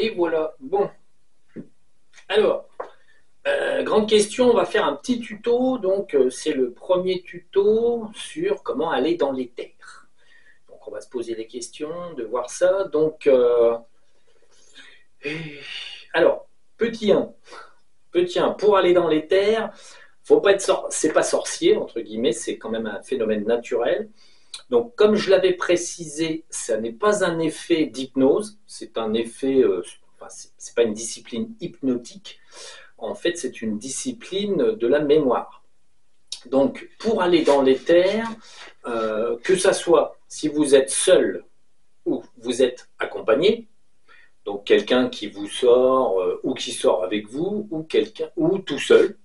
Et voilà. Bon, alors, grande question, on va faire un petit tuto. Donc, c'est le premier tuto sur comment aller dans les terres. Donc, on va se poser des questions, de voir ça. Donc, alors, petit 1. Petit 1, pour aller dans les terres, faut pas être c'est pas sorcier, entre guillemets, c'est quand même un phénomène naturel. Donc, comme je l'avais précisé, ça n'est pas un effet d'hypnose, c'est un effet, enfin, c'est pas une discipline hypnotique. En fait, c'est une discipline de la mémoire. Donc, pour aller dans les terres, que ça soit si vous êtes seul ou vous êtes accompagné, donc quelqu'un qui vous sort ou qui sort avec vous, ou quelqu'un ou tout seul.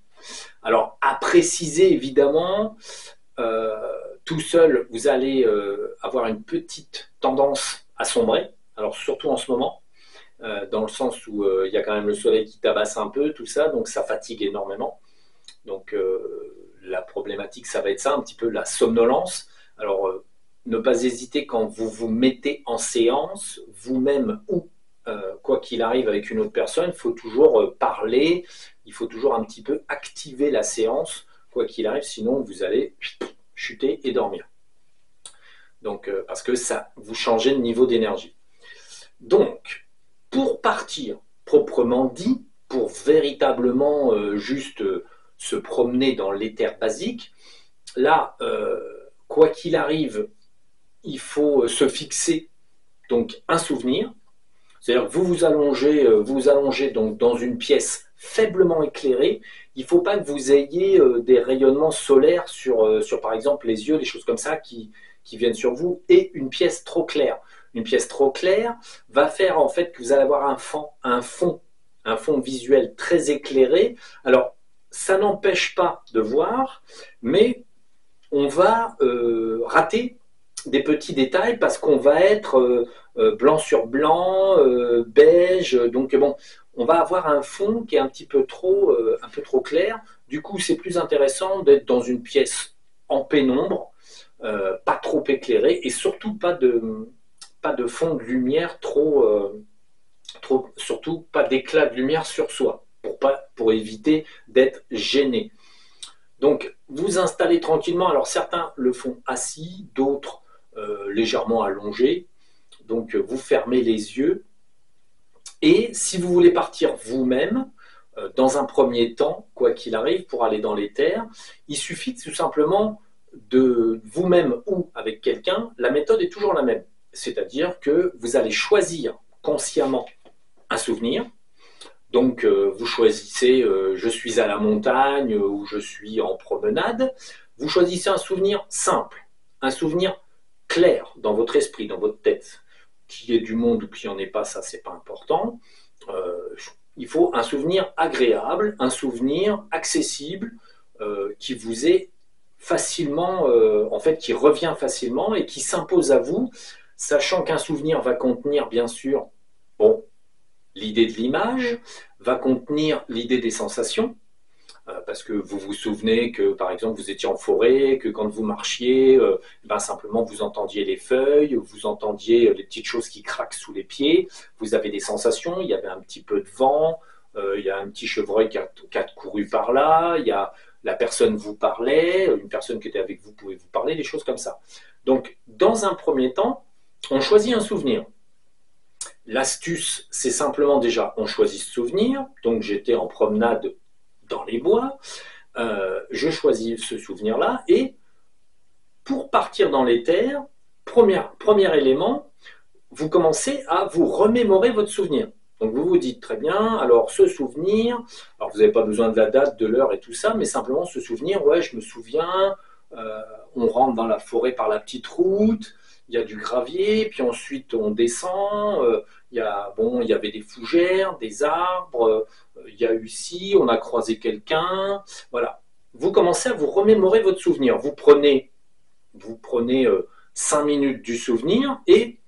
Alors, à préciser évidemment, tout seul, vous allez avoir une petite tendance à sombrer. Alors surtout en ce moment, dans le sens où il y a quand même le soleil qui tabasse un peu, tout ça, donc ça fatigue énormément. Donc la problématique, ça va être ça, un petit peu la somnolence. Alors ne pas hésiter quand vous vous mettez en séance, vous-même ou quoi qu'il arrive avec une autre personne, il faut toujours parler, il faut toujours un petit peu activer la séance, quoi qu'il arrive, sinon vous allez chuter et dormir. Donc, parce que ça, vous changez de niveau d'énergie. Donc, pour partir proprement dit, pour véritablement juste se promener dans l'éther basique, là, quoi qu'il arrive, il faut se fixer donc un souvenir. C'est-à-dire que vous vous allongez donc dans une pièce faiblement éclairée. Il ne faut pas que vous ayez des rayonnements solaires sur, par exemple, les yeux, des choses comme ça qui viennent sur vous, et une pièce trop claire. Une pièce trop claire va faire en fait que vous allez avoir un fond visuel très éclairé. Alors, ça n'empêche pas de voir, mais on va rater des petits détails parce qu'on va être blanc sur blanc, beige. Donc bon, on va avoir un fond qui est un peu trop clair. Du coup, c'est plus intéressant d'être dans une pièce en pénombre, pas trop éclairée et surtout pas de fond de lumière surtout pas d'éclat de lumière sur soi pour éviter d'être gêné. Donc, vous installez tranquillement. Alors, certains le font assis, d'autres légèrement allongés. Donc, vous fermez les yeux. Et si vous voulez partir vous-même, dans un premier temps, quoi qu'il arrive, pour aller dans les terres, il suffit tout simplement de vous-même ou avec quelqu'un. La méthode est toujours la même. C'est-à-dire que vous allez choisir consciemment un souvenir. Donc, vous choisissez je suis à la montagne ou je suis en promenade. Vous choisissez un souvenir simple, un souvenir clair dans votre esprit, dans votre tête. Qu'il y ait du monde ou qu'il n'y en ait pas, ça, c'est pas important. Il faut un souvenir agréable, un souvenir accessible qui vous est facilement, en fait, qui revient facilement et qui s'impose à vous, sachant qu'un souvenir va contenir, bien sûr, bon, l'idée de l'image, va contenir l'idée des sensations, parce que vous vous souvenez que, par exemple, vous étiez en forêt, que quand vous marchiez, ben, simplement vous entendiez les feuilles, vous entendiez les petites choses qui craquent sous les pieds, vous avez des sensations, il y avait un petit peu de vent, il y a un petit chevreuil qui a couru par là, il y a la personne vous parlait, une personne qui était avec vous pouvait vous parler, des choses comme ça. Donc, dans un premier temps, on choisit un souvenir. L'astuce, c'est simplement déjà, on choisit ce souvenir. Donc j'étais en promenade dans les bois, je choisis ce souvenir-là, et pour partir dans les terres, premier élément, vous commencez à vous remémorer votre souvenir. Donc vous vous dites très bien, alors ce souvenir, alors vous n'avez pas besoin de la date, de l'heure et tout ça, mais simplement ce souvenir, ouais, je me souviens, on rentre dans la forêt par la petite route, il y a du gravier, puis ensuite on descend, il y avait des fougères, des arbres, il y a eu ci, on a croisé quelqu'un, voilà. Vous commencez à vous remémorer votre souvenir. Vous prenez 5 minutes du souvenir et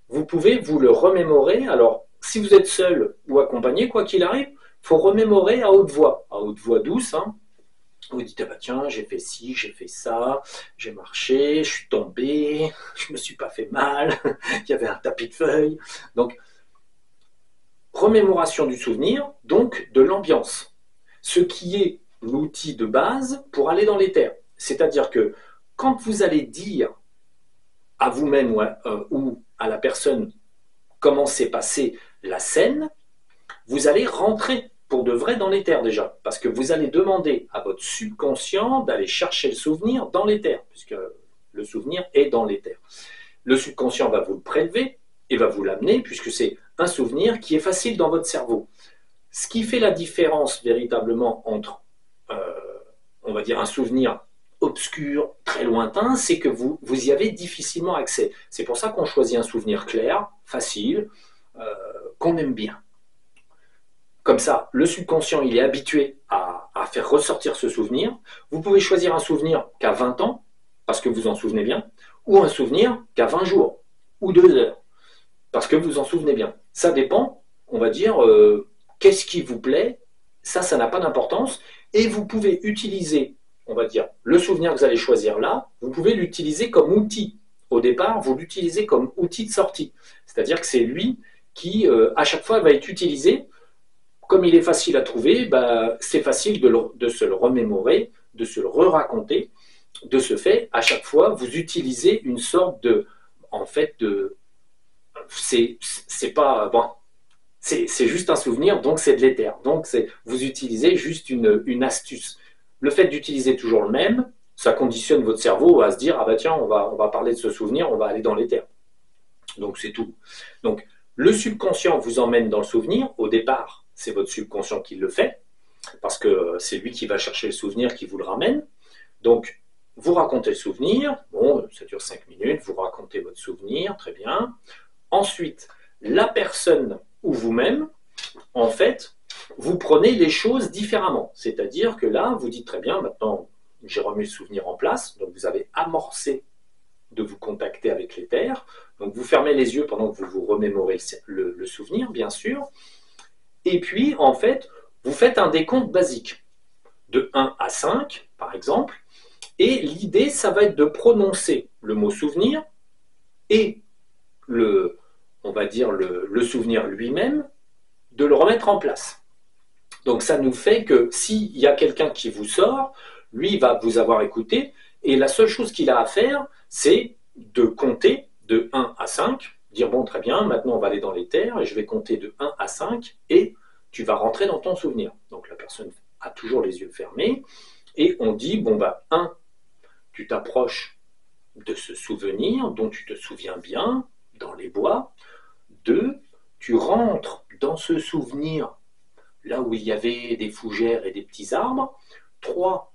vous pouvez vous le remémorer. Alors, si vous êtes seul ou accompagné, quoi qu'il arrive, il faut remémorer à haute voix douce, hein. Vous dites, ah bah tiens, j'ai fait ci, j'ai fait ça, j'ai marché, je suis tombé, je me suis pas fait mal, il y avait un tapis de feuilles. Donc, remémoration du souvenir, donc de l'ambiance, ce qui est l'outil de base pour aller dans l'éther. C'est-à-dire que quand vous allez dire à vous-même ou à la personne comment s'est passée la scène, vous allez rentrer pour de vrai dans l'éther déjà, parce que vous allez demander à votre subconscient d'aller chercher le souvenir dans l'éther, puisque le souvenir est dans l'éther. Le subconscient va vous le prélever et va vous l'amener, puisque c'est un souvenir qui est facile dans votre cerveau. Ce qui fait la différence véritablement entre, on va dire, un souvenir obscur, très lointain, c'est que vous y avez difficilement accès. C'est pour ça qu'on choisit un souvenir clair, facile, qu'on aime bien. Comme ça, le subconscient, il est habitué à faire ressortir ce souvenir. Vous pouvez choisir un souvenir qu'à 20 ans, parce que vous en souvenez bien, ou un souvenir qu'à 20 jours, ou 2 heures, parce que vous en souvenez bien. Ça dépend, on va dire, qu'est-ce qui vous plaît, ça n'a pas d'importance, et vous pouvez utiliser, on va dire, le souvenir que vous allez choisir là, vous pouvez l'utiliser comme outil. Au départ, vous l'utilisez comme outil de sortie. C'est-à-dire que c'est lui qui, à chaque fois, va être utilisé. Comme il est facile à trouver, c'est facile de se le remémorer, de se le re-raconter. De ce fait, à chaque fois, vous utilisez une sorte de... En fait, c'est pas... Bon, c'est juste un souvenir, donc c'est de l'éther. Donc vous utilisez juste une astuce. Le fait d'utiliser toujours le même, ça conditionne votre cerveau à se dire, ah bah tiens, on va parler de ce souvenir, on va aller dans l'éther. Donc c'est tout. Donc le subconscient vous emmène dans le souvenir. Au départ, c'est votre subconscient qui le fait, parce que c'est lui qui va chercher le souvenir, qui vous le ramène. Donc, vous racontez le souvenir, bon, ça dure 5 minutes, vous racontez votre souvenir, très bien. Ensuite, la personne ou vous-même, en fait, vous prenez les choses différemment. C'est-à-dire que là, vous dites très bien, maintenant, j'ai remis le souvenir en place, donc vous avez amorcé de vous contacter avec l'éther. Donc, vous fermez les yeux pendant que vous vous remémorez le souvenir, bien sûr. Et puis, en fait, vous faites un décompte basique, de 1 à 5, par exemple. Et l'idée, ça va être de prononcer le mot souvenir et on va dire le souvenir lui-même, de le remettre en place. Donc ça nous fait que s'il y a quelqu'un qui vous sort, lui va vous avoir écouté, et la seule chose qu'il a à faire, c'est de compter de 1 à 5, dire bon très bien, maintenant on va aller dans l'éther, et je vais compter de 1 à 5, et tu vas rentrer dans ton souvenir. Donc la personne a toujours les yeux fermés, et on dit, bon 1, tu t'approches de ce souvenir dont tu te souviens bien, dans les bois. 2, tu rentres dans ce souvenir là où il y avait des fougères et des petits arbres. 3,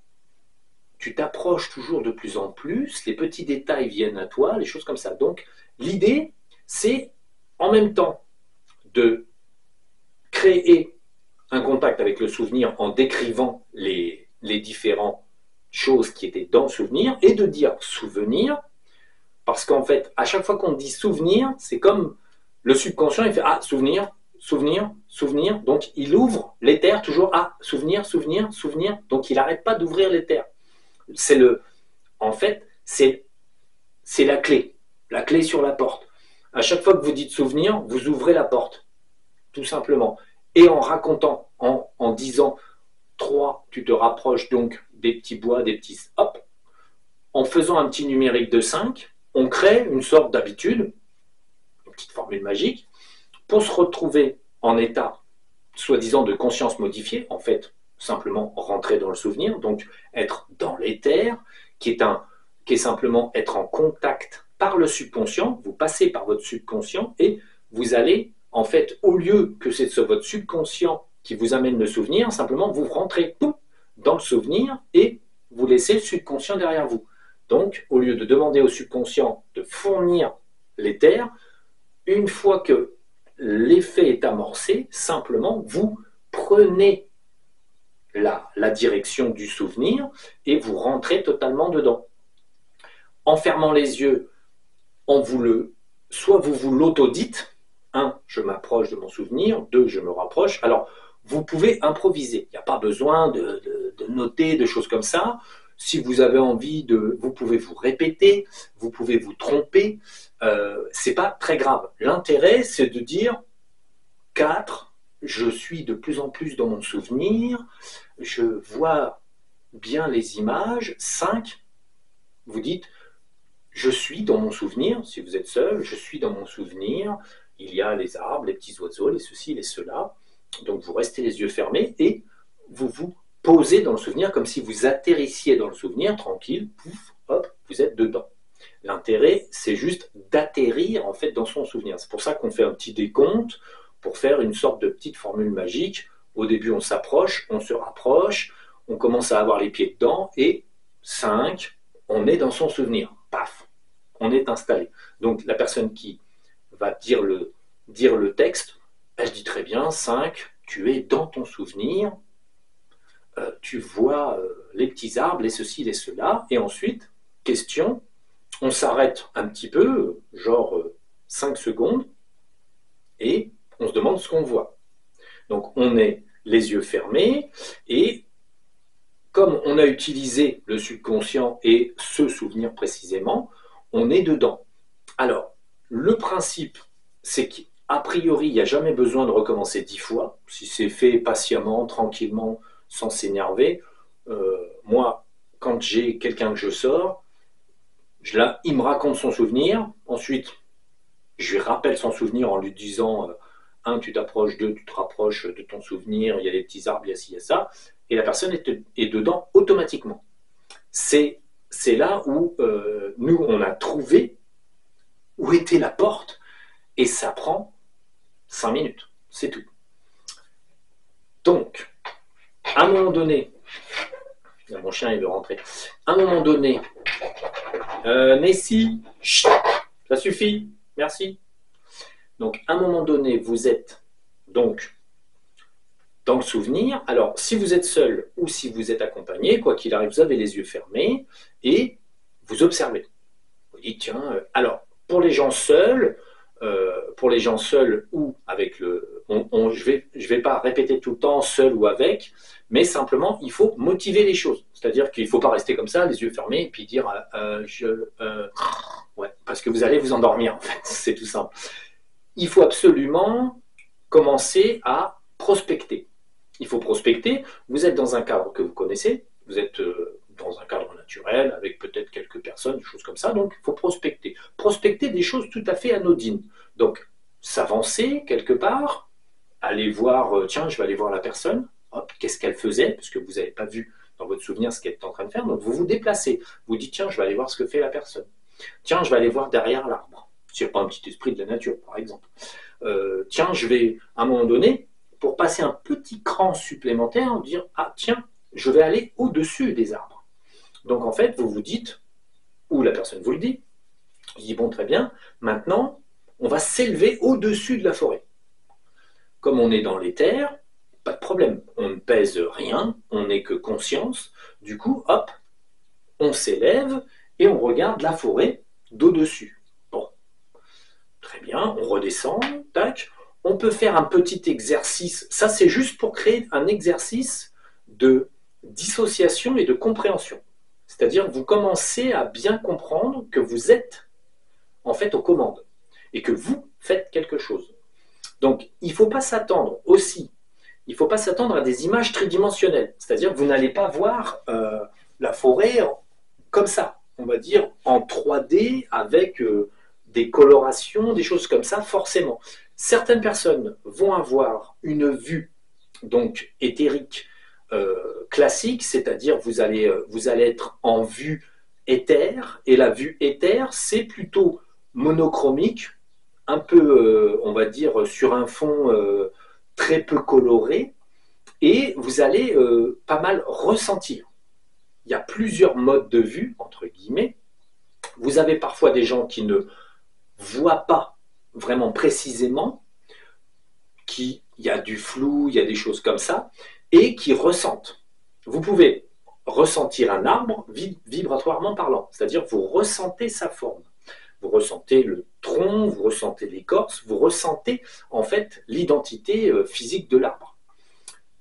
tu t'approches toujours de plus en plus, les petits détails viennent à toi, les choses comme ça. Donc l'idée, c'est en même temps de créer un contact avec le souvenir en décrivant les différentes choses qui étaient dans le souvenir, et de dire souvenir, parce qu'en fait, à chaque fois qu'on dit souvenir, c'est comme le subconscient, il fait ah, souvenir, souvenir, souvenir, donc il ouvre l'éther toujours ah, souvenir, souvenir, souvenir, donc il n'arrête pas d'ouvrir l'éther. En fait, c'est la clé sur la porte. À chaque fois que vous dites souvenir, vous ouvrez la porte, tout simplement. Et en racontant, en disant 3, tu te rapproches donc des petits bois, des petits hop, en faisant un petit numérique de 5, on crée une sorte d'habitude, une petite formule magique, pour se retrouver en état, soi-disant, de conscience modifiée, en fait, simplement rentrer dans le souvenir, donc être dans l'éther, qui est simplement être en contact par le subconscient, vous passez par votre subconscient, et vous allez, en fait, au lieu que c'est votre subconscient qui vous amène le souvenir, simplement vous rentrez dans le souvenir et vous laissez le subconscient derrière vous. Donc, au lieu de demander au subconscient de fournir l'éther, une fois que l'effet est amorcé, simplement vous prenez la direction du souvenir et vous rentrez totalement dedans. En fermant les yeux, soit vous l'autodites, 1, je m'approche de mon souvenir, 2, je me rapproche. Alors, vous pouvez improviser. Il n'y a pas besoin de noter, de choses comme ça. Si vous avez envie vous pouvez vous répéter, vous pouvez vous tromper. C'est pas très grave. L'intérêt, c'est de dire 4, je suis de plus en plus dans mon souvenir, je vois bien les images. 5, vous dites, je suis dans mon souvenir, si vous êtes seul, je suis dans mon souvenir, il y a les arbres, les petits oiseaux, les ceci, les cela. Donc vous restez les yeux fermés et vous vous posez dans le souvenir comme si vous atterrissiez dans le souvenir, tranquille, pouf, hop, vous êtes dedans. L'intérêt, c'est juste d'atterrir en fait dans son souvenir. C'est pour ça qu'on fait un petit décompte pour faire une sorte de petite formule magique. Au début, on s'approche, on se rapproche, on commence à avoir les pieds dedans et 5, on est dans son souvenir. Paf, on est installé. Donc la personne qui va dire le texte, elle dit très bien, 5, tu es dans ton souvenir, tu vois les petits arbres, les ceci, les cela, et ensuite, question, on s'arrête un petit peu, genre 5 secondes, et on se demande ce qu'on voit. Donc on est les yeux fermés, et comme on a utilisé le subconscient et ce souvenir précisément, on est dedans. Alors, le principe, c'est qu'a priori, il n'y a jamais besoin de recommencer 10 fois. Si c'est fait patiemment, tranquillement, sans s'énerver. Moi, quand j'ai quelqu'un que je sors, il me raconte son souvenir. Ensuite, je lui rappelle son souvenir en lui disant 1, tu t'approches, 2, tu te rapproches de ton souvenir, il y a les petits arbres, il y a ci, il y a ça. Et la personne est dedans automatiquement. C'est là où nous, on a trouvé où était la porte, et ça prend 5 minutes, c'est tout. Donc, à un moment donné, là, mon chien il veut rentrer, à un moment donné, Nessie, ça suffit, merci. Donc, à un moment donné, vous êtes donc dans le souvenir. Alors, si vous êtes seul ou si vous êtes accompagné, quoi qu'il arrive, vous avez les yeux fermés et vous observez. Vous dites, tiens, alors, pour les gens seuls ou avec le... je vais pas répéter tout le temps seul ou avec, mais simplement, il faut motiver les choses. C'est-à-dire qu'il ne faut pas rester comme ça, les yeux fermés, et puis dire ouais, parce que vous allez vous endormir, en fait. C'est tout simple. Il faut absolument commencer à prospecter. Il faut prospecter. Vous êtes dans un cadre que vous connaissez, vous êtes dans un cadre naturel, avec peut-être quelques personnes, des choses comme ça, donc il faut prospecter. Prospecter des choses tout à fait anodines. Donc, s'avancer quelque part, aller voir, tiens, je vais aller voir la personne, hop, qu'est-ce qu'elle faisait, parce que vous n'avez pas vu dans votre souvenir ce qu'elle est en train de faire, donc vous vous déplacez. Vous dites, tiens, je vais aller voir ce que fait la personne. Tiens, je vais aller voir derrière l'arbre. S'il n'y a pas un petit esprit de la nature, par exemple. Tiens, je vais, à un moment donné, pour passer un petit cran supplémentaire, dire, ah tiens, je vais aller au-dessus des arbres. Donc en fait, vous vous dites, ou la personne vous le dit, je dis bon très bien, maintenant on va s'élever au-dessus de la forêt. Comme on est dans l'éther, pas de problème, on ne pèse rien, on n'est que conscience, du coup hop, on s'élève et on regarde la forêt d'au-dessus. Bon, très bien, on redescend, tac, on peut faire un petit exercice, ça c'est juste pour créer un exercice de dissociation et de compréhension. C'est-à-dire que vous commencez à bien comprendre que vous êtes en fait aux commandes et que vous faites quelque chose. Donc, il ne faut pas s'attendre aussi, il ne faut pas s'attendre à des images tridimensionnelles. C'est-à-dire que vous n'allez pas voir la forêt comme ça, on va dire en 3D avec des colorations, des choses comme ça, forcément. Certaines personnes vont avoir une vue donc éthérique, classique, c'est-à-dire vous allez être en vue éther, et la vue éther, c'est plutôt monochromique, un peu, on va dire, sur un fond très peu coloré, et vous allez pas mal ressentir. Il y a plusieurs modes de vue, entre guillemets. Vous avez parfois des gens qui ne voient pas vraiment précisément, il y a du flou, il y a des choses comme ça, et qui ressentent. Vous pouvez ressentir un arbre vibratoirement parlant, c'est-à-dire vous ressentez sa forme. Vous ressentez le tronc, vous ressentez l'écorce, vous ressentez en fait l'identité physique de l'arbre.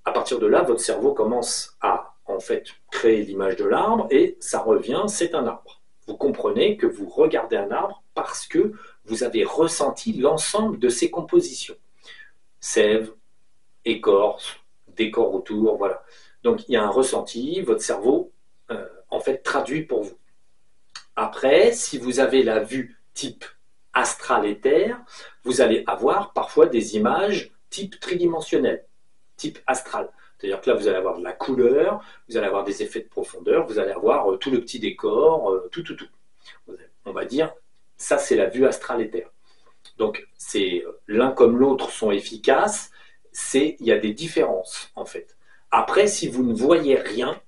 À partir de là, votre cerveau commence à en fait créer l'image de l'arbre et ça revient, c'est un arbre. Vous comprenez que vous regardez un arbre parce que vous avez ressenti l'ensemble de ses compositions. Sève, écorce, décor autour, voilà. Donc il y a un ressenti, votre cerveau en fait traduit pour vous. Après, si vous avez la vue type astral éther, vous allez avoir parfois des images type tridimensionnel, type astral. C'est-à-dire que là, vous allez avoir de la couleur, vous allez avoir des effets de profondeur, vous allez avoir tout le petit décor, tout. On va dire, ça c'est la vue astral éther. Donc, c'est l'un comme l'autre sont efficaces, il y a des différences en fait. Après, si vous ne voyez rien,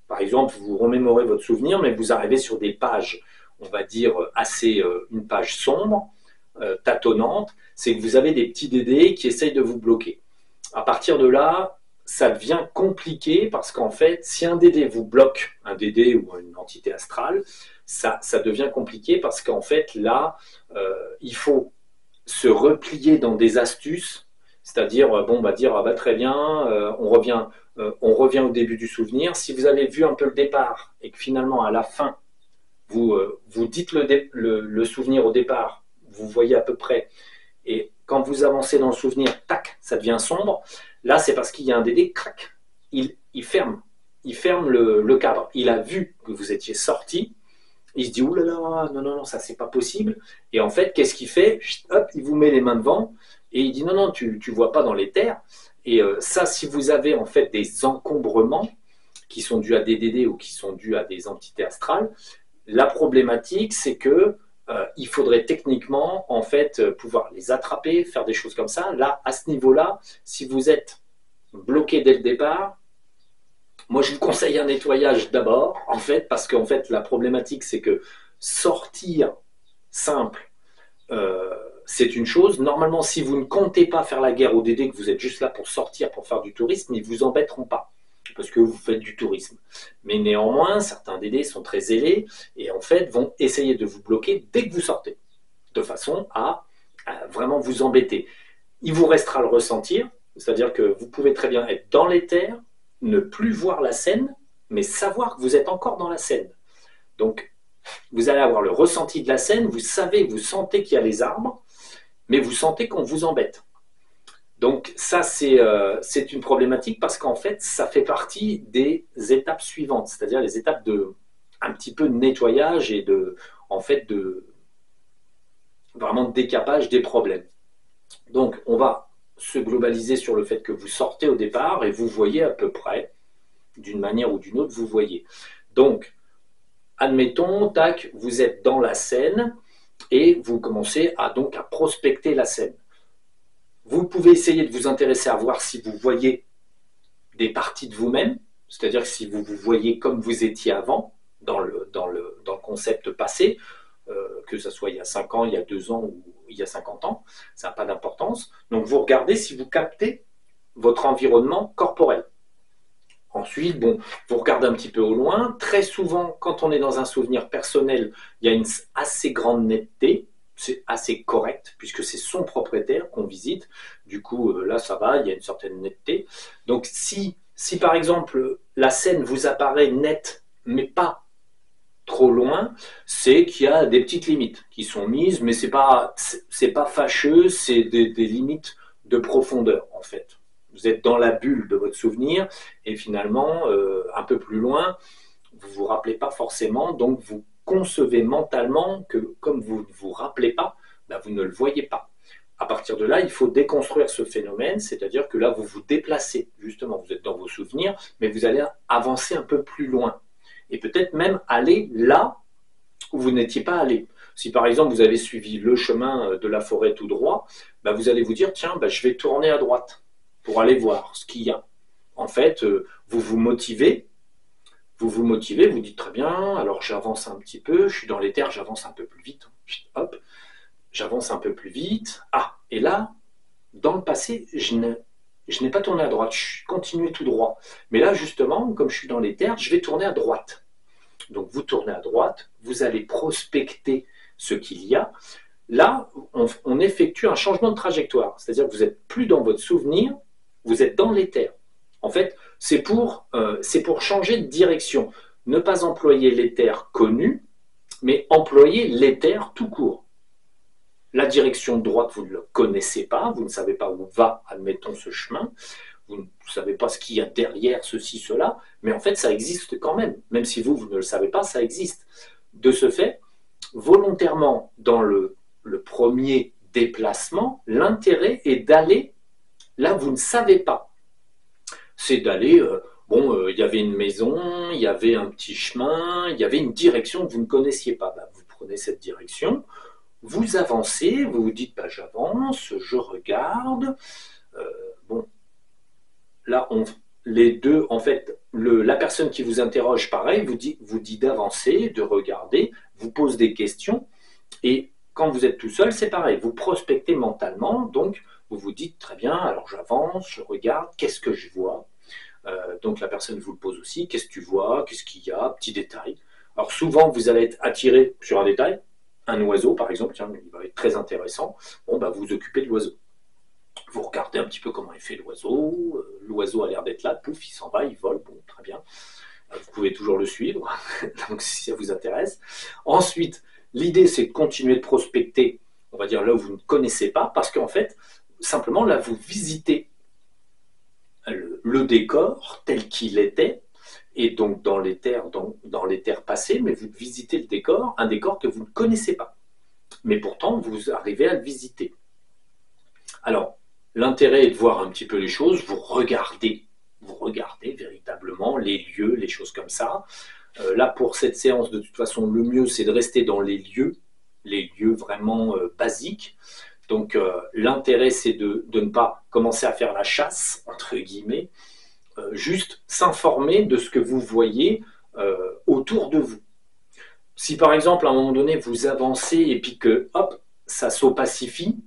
par exemple, vous remémorez votre souvenir, mais vous arrivez sur des pages, on va dire, une page sombre, tâtonnante, c'est que vous avez des petits dédés qui essayent de vous bloquer. À partir de là, ça devient compliqué parce qu'en fait, si un dédé vous bloque, un dédé ou une entité astrale, ça devient compliqué parce qu'en fait, là, il faut se replier dans des astuces, c'est-à-dire, bon, bah, dire, ah bah, très bien, on revient au début du souvenir. Si vous avez vu un peu le départ et que finalement, à la fin, vous dites le souvenir au départ, vous voyez à peu près, et quand vous avancez dans le souvenir, tac, ça devient sombre, là, c'est parce qu'il y a un dédé, crac, il ferme le cadre. Il a vu que vous étiez sorti, il se dit, ouh là là, non, ça c'est pas possible. Et en fait, qu'est-ce qu'il fait? Hop, il vous met les mains devant et il dit, non, tu vois pas dans les terres. Et ça, si vous avez en fait des encombrements qui sont dus à des dédés ou qui sont dus à des entités astrales, la problématique, c'est que il faudrait techniquement en fait pouvoir les attraper, faire des choses comme ça. Là, à ce niveau-là, si vous êtes bloqué dès le départ, moi je vous conseille un nettoyage d'abord, en fait, parce qu'en fait la problématique c'est que sortir simple, c'est une chose. Normalement, si vous ne comptez pas faire la guerre aux dédés, que vous êtes juste là pour sortir, pour faire du tourisme, ils ne vous embêteront pas parce que vous faites du tourisme. Mais néanmoins, certains dédés sont très zélés et en fait vont essayer de vous bloquer dès que vous sortez, de façon à vraiment vous embêter. Il vous restera le ressentir, c'est-à-dire que vous pouvez très bien être dans l'éther, ne plus voir la scène, mais savoir que vous êtes encore dans la scène. Donc, vous allez avoir le ressenti de la scène, vous savez, vous sentez qu'il y a les arbres, mais vous sentez qu'on vous embête. Donc ça, c'est une problématique parce qu'en fait, ça fait partie des étapes suivantes, c'est-à-dire les étapes de un petit peu de nettoyage et vraiment de décapage des problèmes. Donc, on va se globaliser sur le fait que vous sortez au départ et vous voyez à peu près, d'une manière ou d'une autre, vous voyez. Donc, admettons, tac, vous êtes dans la scène et vous commencez à prospecter la scène. Vous pouvez essayer de vous intéresser à voir si vous voyez des parties de vous-même, c'est-à-dire que si vous vous voyez comme vous étiez avant, dans le concept passé, que ce soit il y a 5 ans, il y a 2 ans ou il y a 50 ans, ça n'a pas d'importance. Donc vous regardez si vous captez votre environnement corporel. Ensuite, bon, vous regardez un petit peu au loin. Très souvent, quand on est dans un souvenir personnel, il y a une assez grande netteté. C'est assez correct, puisque c'est son propriétaire qu'on visite. Du coup, là, ça va, il y a une certaine netteté. Donc, si par exemple, la scène vous apparaît nette, mais pas trop loin, c'est qu'il y a des petites limites qui sont mises, mais c'est pas fâcheux, c'est des limites de profondeur, en fait. Vous êtes dans la bulle de votre souvenir, et finalement, un peu plus loin, vous ne vous rappelez pas forcément, donc vous concevez mentalement que comme vous ne vous rappelez pas, ben vous ne le voyez pas. À partir de là, il faut déconstruire ce phénomène, c'est-à-dire que là, vous vous déplacez, justement, vous êtes dans vos souvenirs, mais vous allez avancer un peu plus loin. Et peut-être même aller là où vous n'étiez pas allé. Si par exemple, vous avez suivi le chemin de la forêt tout droit, ben vous allez vous dire, tiens, ben je vais tourner à droite pour aller voir ce qu'il y a. En fait, vous vous motivez, vous dites très bien, alors j'avance un petit peu, je suis dans les terres, j'avance un peu plus vite, hop, j'avance un peu plus vite, ah, et là, dans le passé, je n'ai pas tourné à droite, je continuais tout droit. Mais là, justement, comme je suis dans les terres, je vais tourner à droite. Donc vous tournez à droite, vous allez prospecter ce qu'il y a. Là, on effectue un changement de trajectoire, c'est-à-dire que vous n'êtes plus dans votre souvenir, vous êtes dans les terres. En fait, c'est pour changer de direction. Ne pas employer l'éther connu, mais employer l'éther tout court. La direction de droite, vous ne le connaissez pas, vous ne savez pas où va, admettons, ce chemin, vous ne savez pas ce qu'il y a derrière ceci, cela, mais en fait, ça existe quand même. Même si vous ne le savez pas, ça existe. De ce fait, volontairement, dans le premier déplacement, l'intérêt est d'aller là où vous ne savez pas. C'est d'aller, il y avait une maison, il y avait un petit chemin, il y avait une direction que vous ne connaissiez pas. Ben, vous prenez cette direction, vous avancez, vous vous dites, ben, j'avance, je regarde. Euh, bon, là, les deux, en fait, la personne qui vous interroge, pareil, vous dit d'avancer, de regarder, vous pose des questions, et quand vous êtes tout seul, c'est pareil, vous prospectez mentalement, donc vous vous dites, très bien, alors j'avance, je regarde, qu'est-ce que je vois? Donc la personne vous le pose aussi, qu'est-ce que tu vois, qu'est-ce qu'il y a, petit détail. Alors souvent, vous allez être attiré sur un détail, un oiseau par exemple, tiens, il va être très intéressant, bon, bah, vous vous occupez de l'oiseau. Vous regardez un petit peu comment il fait l'oiseau a l'air d'être là, pouf, il s'en va, il vole, bon, très bien. Vous pouvez toujours le suivre, donc si ça vous intéresse. Ensuite, l'idée c'est de continuer de prospecter, on va dire là où vous ne connaissez pas, parce qu'en fait, simplement là, vous visitez le décor tel qu'il était, et donc dans les terres passées, mais vous visitez le décor, un décor que vous ne connaissez pas. Mais pourtant, vous arrivez à le visiter. Alors, l'intérêt est de voir un petit peu les choses, vous regardez véritablement les lieux, les choses comme ça. Là, pour cette séance, de toute façon, le mieux, c'est de rester dans les lieux vraiment basiques. Donc, l'intérêt, c'est de ne pas commencer à faire la chasse, entre guillemets, juste s'informer de ce que vous voyez autour de vous. Si, par exemple, à un moment donné, vous avancez et puis que, hop, ça s'opacifie,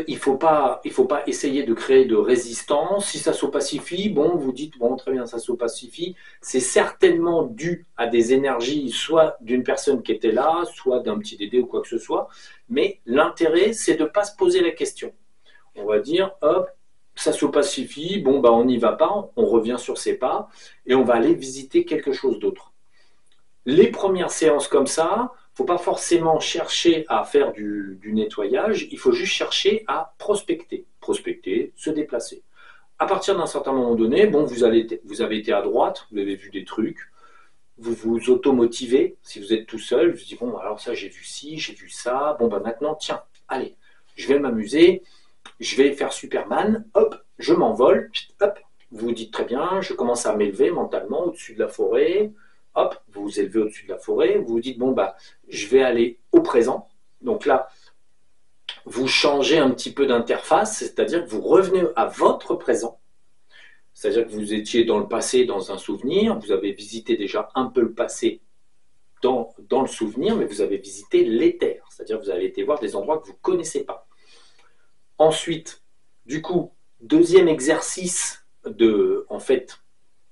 il faut pas essayer de créer de résistance. Si ça s'opacifie, bon, vous dites, bon, très bien, ça s'opacifie. C'est certainement dû à des énergies, soit d'une personne qui était là, soit d'un petit Dédé ou quoi que ce soit. Mais l'intérêt, c'est de ne pas se poser la question. On va dire, hop, ça s'opacifie, bon, bah, on n'y va pas, on revient sur ses pas et on va aller visiter quelque chose d'autre. Les premières séances comme ça, il ne faut pas forcément chercher à faire du nettoyage, il faut juste chercher à prospecter, se déplacer. À partir d'un certain moment donné, bon, vous avez été à droite, vous avez vu des trucs, vous vous automotivez, si vous êtes tout seul, vous dites, bon, alors ça, j'ai vu ci, j'ai vu ça, bon, bah maintenant, tiens, allez, je vais m'amuser, je vais faire Superman, hop, je m'envole, hop, vous vous dites très bien, je commence à m'élever mentalement au-dessus de la forêt, hop, vous vous élevez au-dessus de la forêt, vous vous dites, bon, bah, je vais aller au présent. Donc là, vous changez un petit peu d'interface, c'est-à-dire que vous revenez à votre présent. C'est-à-dire que vous étiez dans le passé, dans un souvenir, vous avez visité déjà un peu le passé dans le souvenir, mais vous avez visité l'éther. C'est-à-dire que vous avez été voir des endroits que vous ne connaissez pas. Ensuite, du coup, deuxième exercice de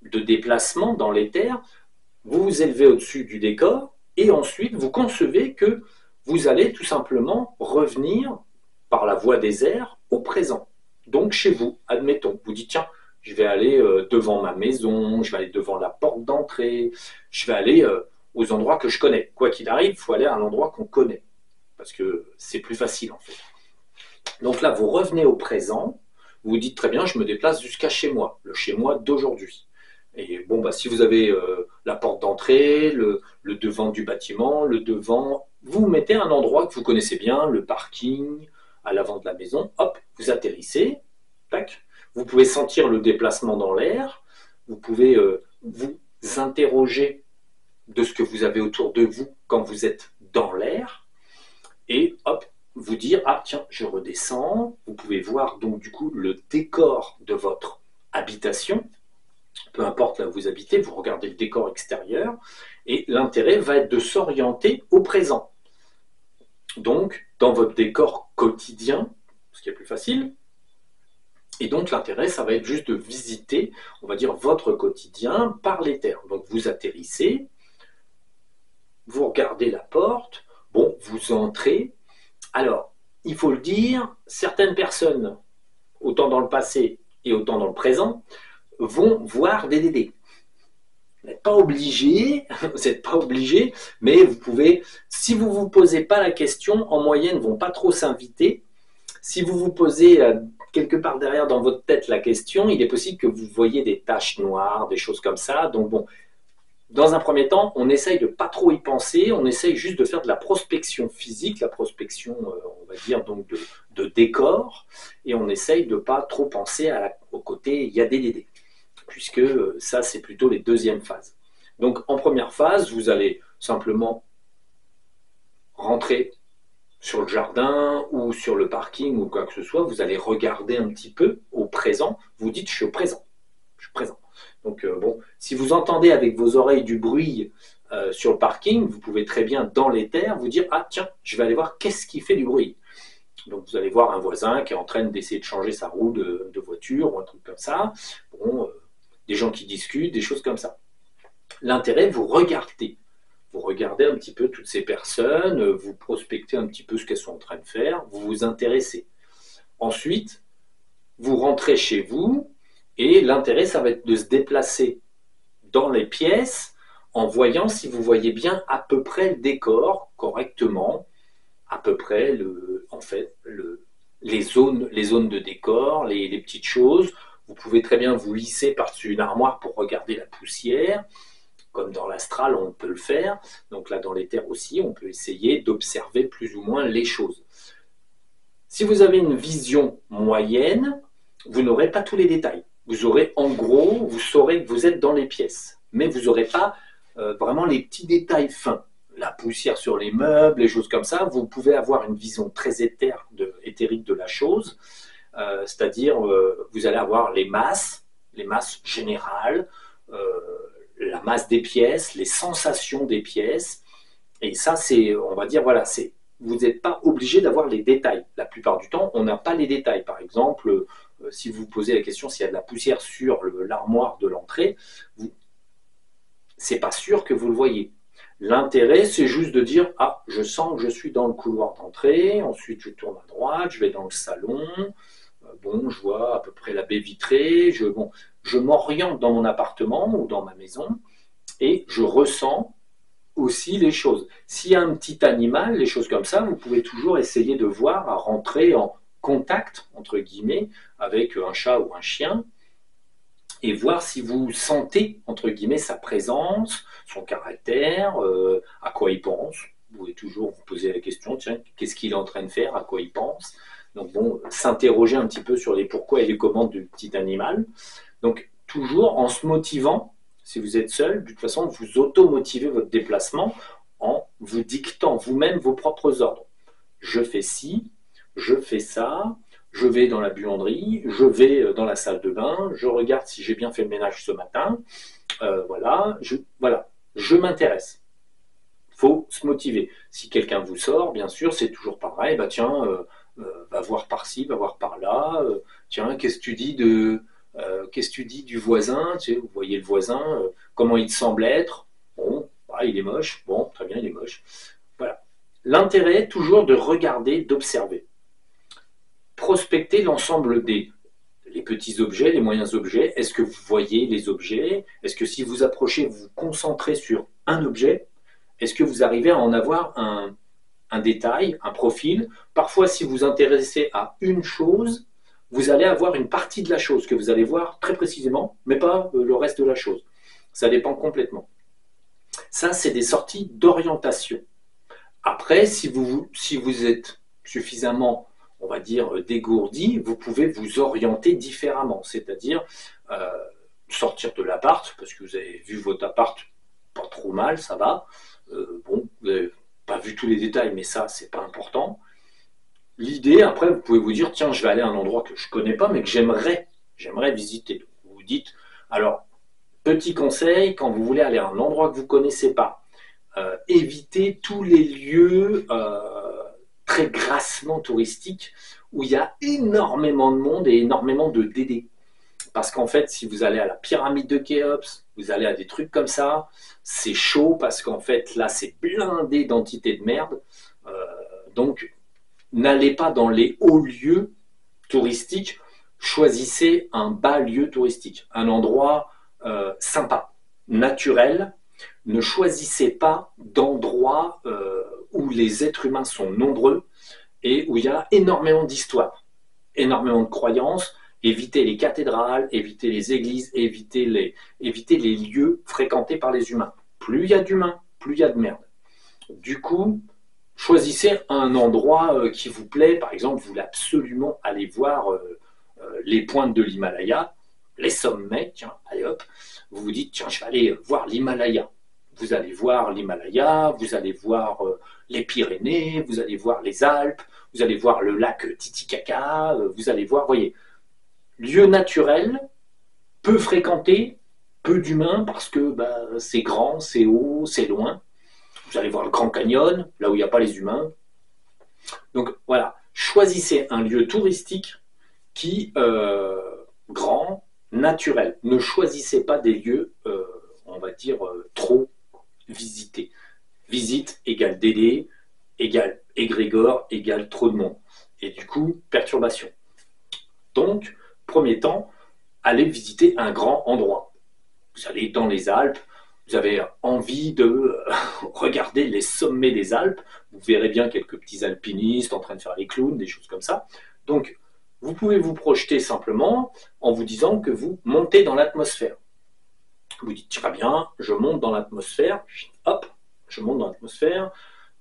déplacement dans l'éther, vous vous élevez au-dessus du décor et ensuite vous concevez que vous allez tout simplement revenir par la voie des airs au présent. Donc chez vous, admettons, vous dites tiens, je vais aller devant ma maison, je vais aller devant la porte d'entrée, je vais aller aux endroits que je connais. Quoi qu'il arrive, il faut aller à un endroit qu'on connaît parce que c'est plus facile en fait. Donc là, vous revenez au présent, vous vous dites très bien, je me déplace jusqu'à chez moi, le chez moi d'aujourd'hui. Et bon, bah, si vous avez la porte d'entrée, le devant du bâtiment, le devant, vous mettez un endroit que vous connaissez bien, le parking, à l'avant de la maison, hop, vous atterrissez, tac. Vous pouvez sentir le déplacement dans l'air, vous pouvez vous interroger de ce que vous avez autour de vous quand vous êtes dans l'air, et hop, vous dire, ah tiens, je redescends, vous pouvez voir donc du coup le décor de votre habitation, peu importe là où vous habitez, vous regardez le décor extérieur, et l'intérêt va être de s'orienter au présent. Donc, dans votre décor quotidien, ce qui est plus facile, et donc l'intérêt, ça va être juste de visiter, on va dire, votre quotidien par l'éther. Donc vous atterrissez, vous regardez la porte, bon, vous entrez. Alors, il faut le dire, certaines personnes, autant dans le passé et autant dans le présent, vont voir des Dédés. Vous n'êtes pas obligé, vous n'êtes pas obligé, mais vous pouvez, si vous ne vous posez pas la question, en moyenne, ne vont pas trop s'inviter. Si vous vous posez quelque part derrière dans votre tête la question, il est possible que vous voyez des taches noires, des choses comme ça. Donc bon, dans un premier temps, on essaye de pas trop y penser, on essaye juste de faire de la prospection physique, la prospection, on va dire, donc de décor, et on essaye de pas trop penser au côté il y a des DD, puisque ça, c'est plutôt les deuxièmes phases. Donc en première phase, vous allez simplement rentrer sur le jardin ou sur le parking ou quoi que ce soit, vous allez regarder un petit peu au présent, vous dites je suis au présent, je suis présent. Donc bon, si vous entendez avec vos oreilles du bruit sur le parking, vous pouvez très bien dans l'éther vous dire ah tiens, je vais aller voir qu'est-ce qui fait du bruit. Donc vous allez voir un voisin qui est en train d'essayer de changer sa roue de voiture ou un truc comme ça. Bon, des gens qui discutent, des choses comme ça. L'intérêt, vous regardez. Vous regardez un petit peu toutes ces personnes, vous prospectez un petit peu ce qu'elles sont en train de faire, vous vous intéressez. Ensuite, vous rentrez chez vous et l'intérêt, ça va être de se déplacer dans les pièces en voyant si vous voyez bien à peu près le décor correctement, à peu près les zones de décor, les petites choses. Vous pouvez très bien vous hisser par-dessus une armoire pour regarder la poussière. Comme dans l'astral, on peut le faire. Donc là, dans l'éther aussi, on peut essayer d'observer plus ou moins les choses. Si vous avez une vision moyenne, vous n'aurez pas tous les détails. Vous aurez, en gros, vous saurez que vous êtes dans les pièces. Mais vous n'aurez pas vraiment les petits détails fins. La poussière sur les meubles, les choses comme ça. Vous pouvez avoir une vision très éthérique de la chose. C'est-à-dire, vous allez avoir les masses générales, la masse des pièces, les sensations des pièces. Et ça, c'est, on va dire, voilà, vous n'êtes pas obligé d'avoir les détails. La plupart du temps, on n'a pas les détails. Par exemple, si vous vous posez la question s'il y a de la poussière sur l'armoire de l'entrée, c'est pas sûr que vous le voyez. L'intérêt, c'est juste de dire, ah, je sens que je suis dans le couloir d'entrée, ensuite je tourne à droite, je vais dans le salon, bon, je vois à peu près la baie vitrée, je m'oriente dans mon appartement ou dans ma maison et je ressens aussi les choses. S'il y a un petit animal, les choses comme ça, vous pouvez toujours essayer de voir, à rentrer en contact, entre guillemets, avec un chat ou un chien et voir si vous sentez, entre guillemets, sa présence, son caractère, à quoi il pense. Vous pouvez toujours vous poser la question, tiens, qu'est-ce qu'il est en train de faire, à quoi il pense. Donc bon, s'interroger un petit peu sur les pourquoi et les comment du petit animal. Donc toujours en se motivant, si vous êtes seul, de toute façon, vous automotivez votre déplacement en vous dictant vous-même vos propres ordres. Je fais ci, je fais ça, je vais dans la buanderie, je vais dans la salle de bain, je regarde si j'ai bien fait le ménage ce matin, voilà, je m'intéresse. Il faut se motiver. Si quelqu'un vous sort, bien sûr, c'est toujours pareil, bah tiens, va voir par-ci, va voir par-là, tiens, qu'est-ce que tu dis du voisin, tu sais, vous voyez le voisin, comment il te semble être, bon, bah, il est moche, bon, très bien, il est moche. Voilà. L'intérêt, toujours de regarder, d'observer. Prospecter l'ensemble les petits objets, les moyens objets. Est-ce que vous voyez les objets? Est-ce que si vous approchez, vous vous concentrez sur un objet? Est-ce que vous arrivez à en avoir un détail, un profil? Parfois, si vous vous intéressez à une chose, vous allez avoir une partie de la chose que vous allez voir très précisément, mais pas le reste de la chose. Ça dépend complètement. Ça, c'est des sorties d'orientation. Après, si vous êtes suffisamment, on va dire, dégourdi, vous pouvez vous orienter différemment, c'est-à-dire sortir de l'appart, parce que vous avez vu votre appart pas trop mal, ça va. Bon, vous n'avez pas vu tous les détails, mais ça, c'est pas important. L'idée, après, vous pouvez vous dire, tiens, je vais aller à un endroit que je ne connais pas, mais que j'aimerais visiter. Vous vous dites, alors, petit conseil, quand vous voulez aller à un endroit que vous ne connaissez pas, évitez tous les lieux très grassement touristiques où il y a énormément de monde et énormément de DD. Parce qu'en fait, si vous allez à la pyramide de Khéops, vous allez à des trucs comme ça, c'est chaud parce qu'en fait, là, c'est blindé d'entités de merde. Donc, n'allez pas dans les hauts lieux touristiques, choisissez un bas lieu touristique, un endroit sympa. naturel, ne choisissez pas d'endroits où les êtres humains sont nombreux et où il y a énormément d'histoires, énormément de croyances. Évitez les cathédrales, évitez les églises, évitez les lieux fréquentés par les humains. Plus il y a d'humains, plus il y a de merde. Du coup, choisissez un endroit qui vous plaît. Par exemple, vous voulez absolument aller voir les pointes de l'Himalaya, les sommets, tiens, allez hop, vous vous dites, tiens, je vais aller voir l'Himalaya. Vous allez voir l'Himalaya, vous allez voir les Pyrénées, vous allez voir les Alpes, vous allez voir le lac Titicaca, vous allez voir, voyez, lieu naturel, peu fréquenté, peu d'humains parce que c'est grand, c'est haut, c'est loin. Vous allez voir le Grand Canyon, là où il n'y a pas les humains. Donc voilà, choisissez un lieu touristique qui grand, naturel. Ne choisissez pas des lieux, on va dire, trop visités. Visite égale délai, égale égrégore, égale trop de monde. Et du coup, perturbation. Donc, premier temps, allez visiter un grand endroit. Vous allez dans les Alpes, vous avez envie de regarder les sommets des Alpes, vous verrez bien quelques petits alpinistes en train de faire les clowns, des choses comme ça. Donc, vous pouvez vous projeter simplement en vous disant que vous montez dans l'atmosphère. Vous dites, très bien, je monte dans l'atmosphère, hop, je monte dans l'atmosphère,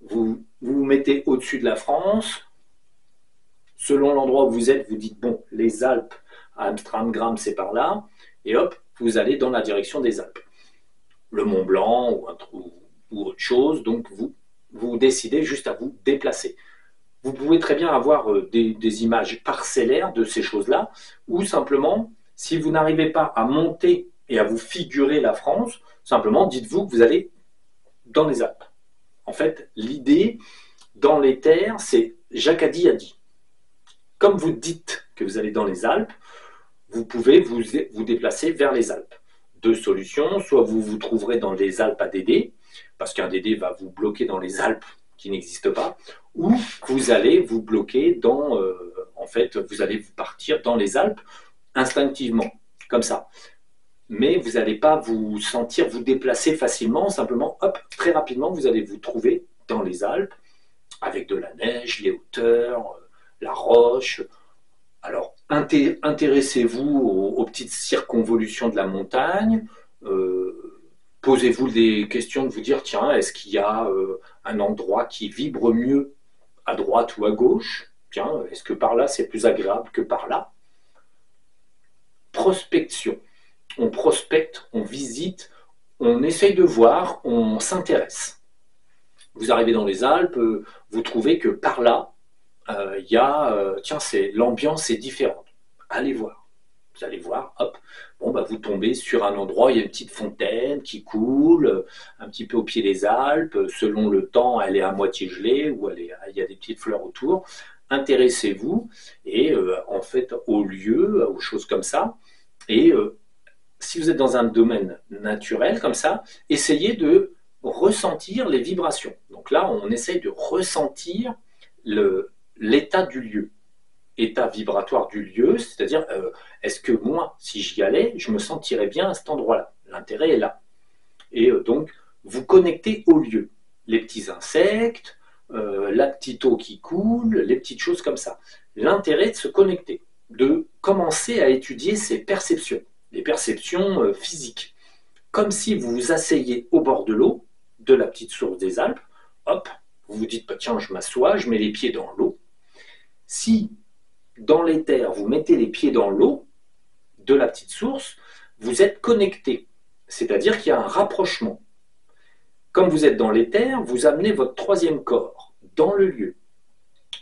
vous mettez au-dessus de la France, selon l'endroit où vous êtes, vous dites, bon, les Alpes, à Amsterdam, c'est par là, et hop, vous allez dans la direction des Alpes. Le Mont Blanc ou autre chose, donc vous décidez juste à vous déplacer. Vous pouvez très bien avoir des images parcellaires de ces choses-là, ou simplement, si vous n'arrivez pas à monter et à vous figurer la France, simplement dites-vous que vous allez dans les Alpes. En fait, l'idée dans les terres, c'est Jacques Addy a dit. Comme vous dites que vous allez dans les Alpes, vous pouvez vous déplacer vers les Alpes. Deux solutions, soit vous vous trouverez dans les Alpes à Dédé, parce qu'un Dédé va vous bloquer dans les Alpes qui n'existent pas, ou vous allez vous bloquer dans, en fait, vous allez vous partir dans les Alpes instinctivement, comme ça. Mais vous n'allez pas vous sentir vous déplacer facilement, simplement, hop, très rapidement, vous allez vous trouver dans les Alpes, avec de la neige, les hauteurs, la roche. Alors, intéressez-vous aux petites circonvolutions de la montagne, posez-vous des questions de vous dire, tiens, est-ce qu'il y a un endroit qui vibre mieux à droite ou à gauche? Tiens, est-ce que par là, c'est plus agréable que par là? Prospection. On prospecte, on visite, on essaye de voir, on s'intéresse. Vous arrivez dans les Alpes, vous trouvez que par là, il y a, tiens, l'ambiance est différente. Allez voir. Vous allez voir, hop, bon, vous tombez sur un endroit où il y a une petite fontaine qui coule, un petit peu au pied des Alpes. Selon le temps, elle est à moitié gelée ou il y a des petites fleurs autour. Intéressez-vous et en fait au lieu, aux choses comme ça. Et si vous êtes dans un domaine naturel comme ça, essayez de ressentir les vibrations. Donc là, on essaye de ressentir l'état du lieu, état vibratoire du lieu, c'est-à-dire est-ce que moi, si j'y allais, je me sentirais bien à cet endroit-là? L'intérêt est là. Et donc, vous connectez au lieu. Les petits insectes, la petite eau qui coule, les petites choses comme ça. L'intérêt de se connecter, de commencer à étudier ces perceptions, les perceptions physiques. Comme si vous vous asseyez au bord de l'eau, de la petite source des Alpes, hop, vous vous dites, tiens, je m'assois, je mets les pieds dans l'eau. Si dans les terres, vous mettez les pieds dans l'eau de la petite source, vous êtes connecté. C'est-à-dire qu'il y a un rapprochement. Comme vous êtes dans les terres, vous amenez votre troisième corps dans le lieu.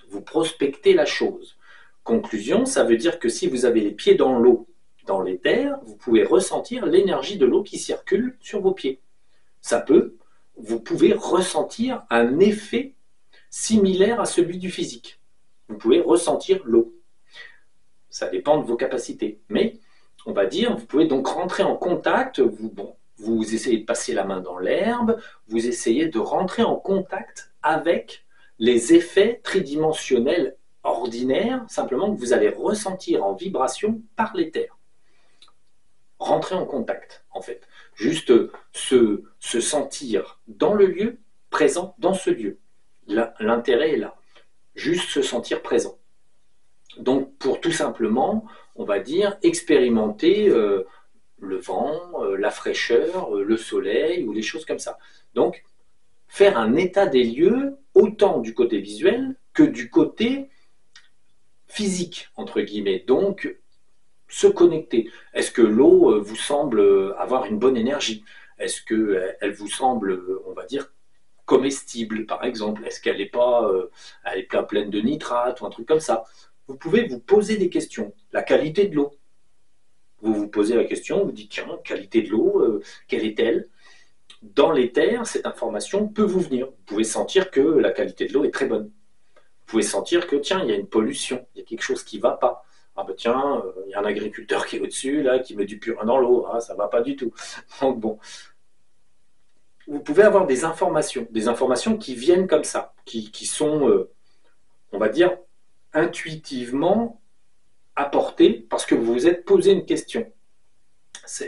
Vous prospectez la chose. Conclusion, ça veut dire que si vous avez les pieds dans l'eau, dans les terres, vous pouvez ressentir l'énergie de l'eau qui circule sur vos pieds. Vous pouvez ressentir un effet similaire à celui du physique. Vous pouvez ressentir l'eau. Ça dépend de vos capacités. Mais, on va dire, vous pouvez donc rentrer en contact, vous essayez de passer la main dans l'herbe, vous essayez de rentrer en contact avec les effets tridimensionnels ordinaires, simplement que vous allez ressentir en vibration par les terres. rentrer en contact, en fait. Juste se sentir dans le lieu, présent dans ce lieu. L'intérêt est là. Juste se sentir présent. Donc, pour tout simplement, on va dire, expérimenter le vent, la fraîcheur, le soleil ou les choses comme ça. Donc, faire un état des lieux autant du côté visuel que du côté physique, entre guillemets. Donc, se connecter. Est-ce que l'eau vous semble avoir une bonne énergie? Est-ce qu'elle vous semble, on va dire, comestible, par exemple? Est-ce qu'elle n'est pas elle est pleine de nitrates ou un truc comme ça? Vous pouvez vous poser des questions. La qualité de l'eau. Vous vous posez la question, vous dites, tiens, qualité de l'eau, quelle est-elle? Dans les terres, cette information peut vous venir. Vous pouvez sentir que la qualité de l'eau est très bonne. Vous pouvez sentir que, tiens, il y a une pollution, il y a quelque chose qui ne va pas. Ah ben tiens, il y a un agriculteur qui est au-dessus, là, qui met du purin dans l'eau. Ah, ça ne va pas du tout. Donc bon, vous pouvez avoir des informations qui viennent comme ça, qui sont, on va dire, intuitivement apportées parce que vous vous êtes posé une question.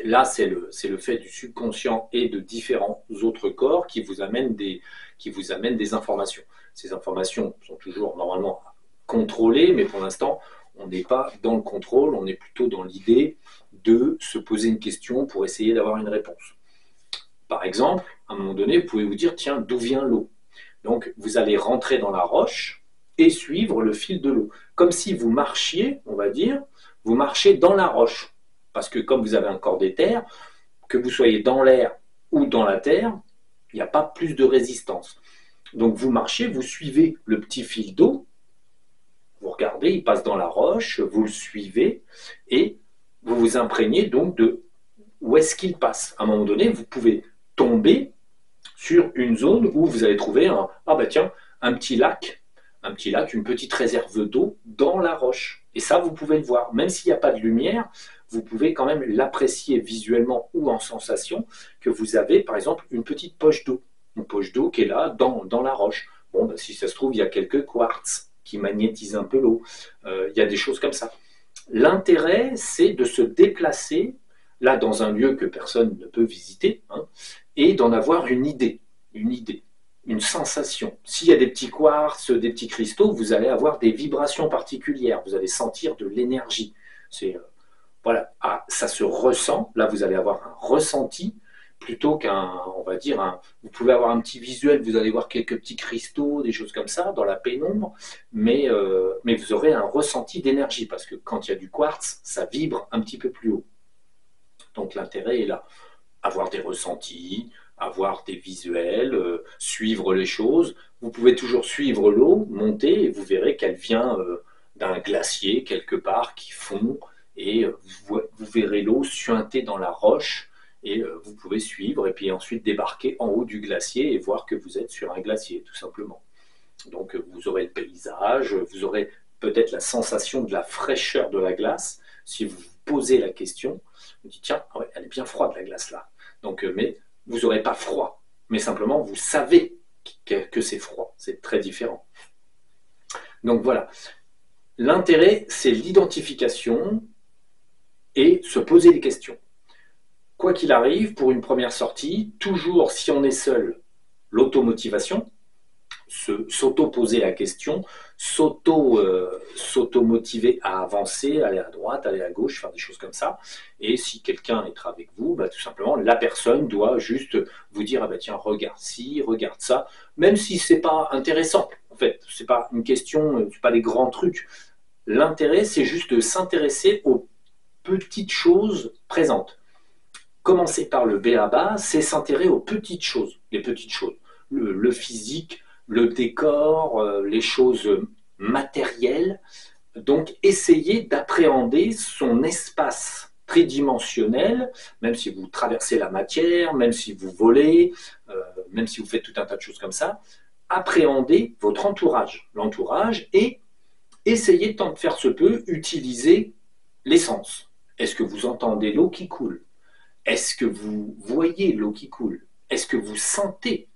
Là, c'est le fait du subconscient et de différents autres corps qui vous amènent des informations. Ces informations sont toujours normalement contrôlées, mais pour l'instant, on n'est pas dans le contrôle, on est plutôt dans l'idée de se poser une question pour essayer d'avoir une réponse. Par exemple, à un moment donné, vous pouvez vous dire, tiens, d'où vient l'eau? Donc, vous allez rentrer dans la roche et suivre le fil de l'eau. Comme si vous marchiez, on va dire, vous marchez dans la roche. Parce que comme vous avez un corps d'éther, que vous soyez dans l'air ou dans la terre, il n'y a pas plus de résistance. Donc vous marchez, vous suivez le petit fil d'eau, vous regardez, il passe dans la roche, vous le suivez et vous vous imprégnez donc de où est-ce qu'il passe. À un moment donné, vous pouvez tomber sur une zone où vous allez trouver un petit lac, une petite réserve d'eau dans la roche. Et ça, vous pouvez le voir. Même s'il n'y a pas de lumière, vous pouvez quand même l'apprécier visuellement ou en sensation que vous avez, par exemple, une petite poche d'eau. Une poche d'eau qui est là, dans la roche. Bon, ben, si ça se trouve, il y a quelques quartz qui magnétisent un peu l'eau. Il y a des choses comme ça. L'intérêt, c'est de se déplacer, là, dans un lieu que personne ne peut visiter, hein, et d'en avoir une idée, une sensation. S'il y a des petits quartz, des petits cristaux, vous allez avoir des vibrations particulières, vous allez sentir de l'énergie. Voilà, ça se ressent, là vous allez avoir un ressenti, plutôt on va dire, vous pouvez avoir un petit visuel, vous allez voir quelques petits cristaux, des choses comme ça, dans la pénombre, mais vous aurez un ressenti d'énergie, parce que quand il y a du quartz, ça vibre un petit peu plus haut. Donc l'intérêt est là, avoir des ressentis, avoir des visuels, suivre les choses. Vous pouvez toujours suivre l'eau, monter, et vous verrez qu'elle vient d'un glacier quelque part qui fond, et vous verrez l'eau suinter dans la roche, et vous pouvez suivre, et puis ensuite débarquer en haut du glacier et voir que vous êtes sur un glacier, tout simplement. Donc vous aurez le paysage, vous aurez peut-être la sensation de la fraîcheur de la glace, si vous vous posez la question, vous dites tiens, ouais, elle est bien froide la glace là. Donc, mais vous n'aurez pas froid, mais simplement vous savez que c'est froid, c'est très différent. Donc voilà, l'intérêt c'est l'identification et se poser des questions. Quoi qu'il arrive, pour une première sortie, toujours si on est seul, l'automotivation, s'auto-poser la question, s'auto-motiver à avancer, aller à droite, aller à gauche, faire des choses comme ça. Et si quelqu'un est avec vous, bah, tout simplement, la personne doit juste vous dire, ah bah tiens, regarde ci, regarde ça, même si c'est pas intéressant. En fait, c'est pas une question, c'est pas des grands trucs. L'intérêt, c'est juste de s'intéresser aux petites choses présentes. Commencer par le b.a.-ba, c'est s'intéresser aux petites choses, les petites choses, le physique, le décor, les choses matérielles. Donc, essayer d'appréhender son espace tridimensionnel, même si vous traversez la matière, même si vous volez, même si vous faites tout un tas de choses comme ça, appréhender votre l'entourage, et essayer, tant que faire se peut, utiliser les sens. Est-ce que vous entendez l'eau qui coule? Est-ce que vous voyez l'eau qui coule? Est-ce que vous sentez